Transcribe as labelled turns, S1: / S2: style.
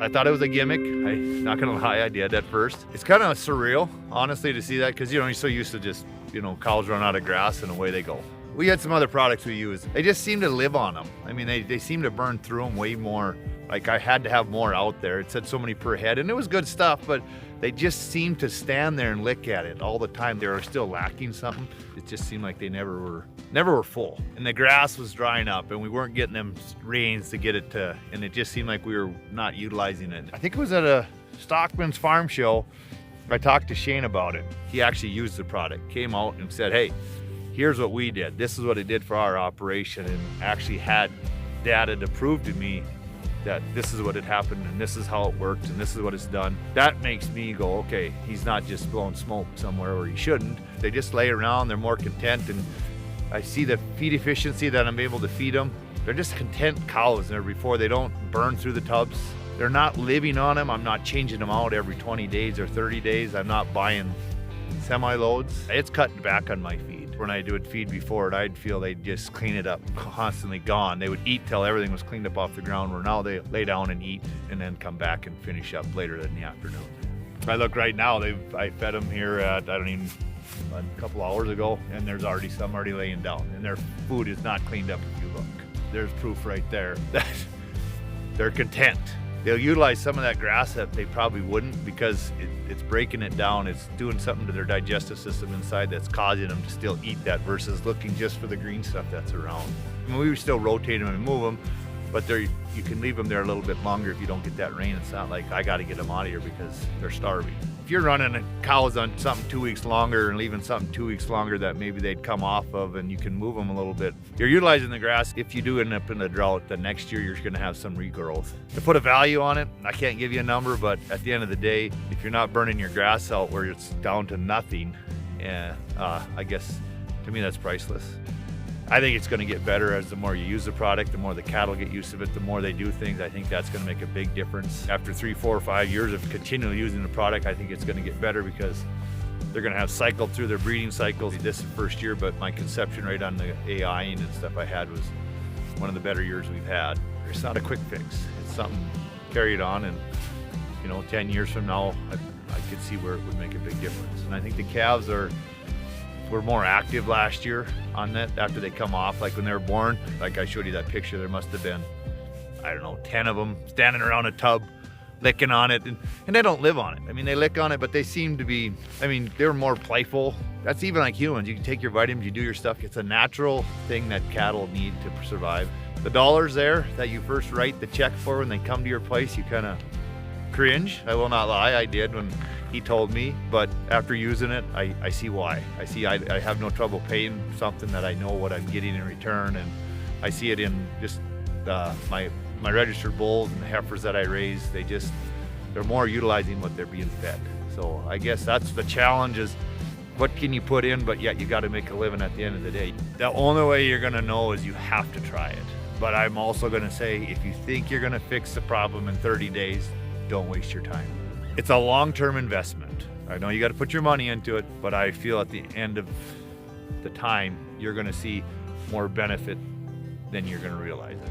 S1: I thought it was a gimmick. Not gonna lie, I did at first. It's kind of surreal, honestly, to see that, because you're so used to just, cows run out of grass and away they go. We had some other products we used. They just seem to live on them. I mean, they seem to burn through them way more. Like, I had to have more out there. It said so many per head, and it was good stuff, but they just seemed to stand there and lick at it all the time. They were still lacking something. It just seemed like they never were full. And the grass was drying up, and we weren't getting them rains to get it to, and it just seemed like we were not utilizing it. I think it was at a Stockman's farm show. I talked to Shane about it. He actually used the product, came out and said, hey, here's what we did. This is what it did for our operation, and actually had data to prove to me that this is what had happened and this is how it worked and this is what it's done. That makes me go, okay, he's not just blowing smoke somewhere where he shouldn't. They just lay around, they're more content, and I see the feed efficiency that I'm able to feed them. They're just content cows and before. They don't burn through the tubs. They're not living on them. I'm not changing them out every 20 days or 30 days. I'm not buying semi-loads. It's cutting back on my feed. When I would feed before it, I'd feel they'd just clean it up, constantly gone. They would eat till everything was cleaned up off the ground, where now they lay down and eat and then come back and finish up later in the afternoon. If I look right now, I fed them here at, a couple hours ago, and there's already some laying down, and their food is not cleaned up if you look. There's proof right there that they're content. They'll utilize some of that grass that they probably wouldn't, because it's breaking it down. It's doing something to their digestive system inside that's causing them to still eat that, versus looking just for the green stuff that's around. I mean, we would still rotate them and move them, but you can leave them there a little bit longer if you don't get that rain. It's not like I got to get them out of here because they're starving. If you're running cows on something 2 weeks longer and leaving something 2 weeks longer that maybe they'd come off of, and you can move them a little bit, you're utilizing the grass. If you do end up in a drought, the next year you're going to have some regrowth. To put a value on it, I can't give you a number, but at the end of the day, if you're not burning your grass out where it's down to nothing, I guess to me that's priceless. I think it's going to get better as the more you use the product, the more the cattle get used to it, the more they do things. I think that's going to make a big difference. After 3, 4, or 5 years of continually using the product, I think it's going to get better, because they're going to have cycled through their breeding cycles. This is the first year, but my conception rate on the AIing and stuff I had was one of the better years we've had. It's not a quick fix. It's something carried on, and 10 years from now, I could see where it would make a big difference. And I think the calves were more active last year on that after they come off. Like when they were born, like I showed you that picture, there must have been, 10 of them standing around a tub licking on it, and they don't live on it. I mean, they lick on it, but they seem to be, they're more playful. That's even like humans. You can take your vitamins, you do your stuff. It's a natural thing that cattle need to survive. The dollars there that you first write the check for when they come to your place, you kind of cringe. I will not lie, I did when he told me, but after using it, I see why. I have no trouble paying something that I know what I'm getting in return, and I see it in just my registered bulls and the heifers that I raise. They're more utilizing what they're being fed. So I guess that's the challenge, is what can you put in, but yet you got to make a living at the end of the day. The only way you're gonna know is you have to try it. But I'm also gonna say, if you think you're gonna fix the problem in 30 days, don't waste your time. It's a long-term investment. I know you got to put your money into it, but I feel at the end of the time, you're going to see more benefit than you're going to realize it.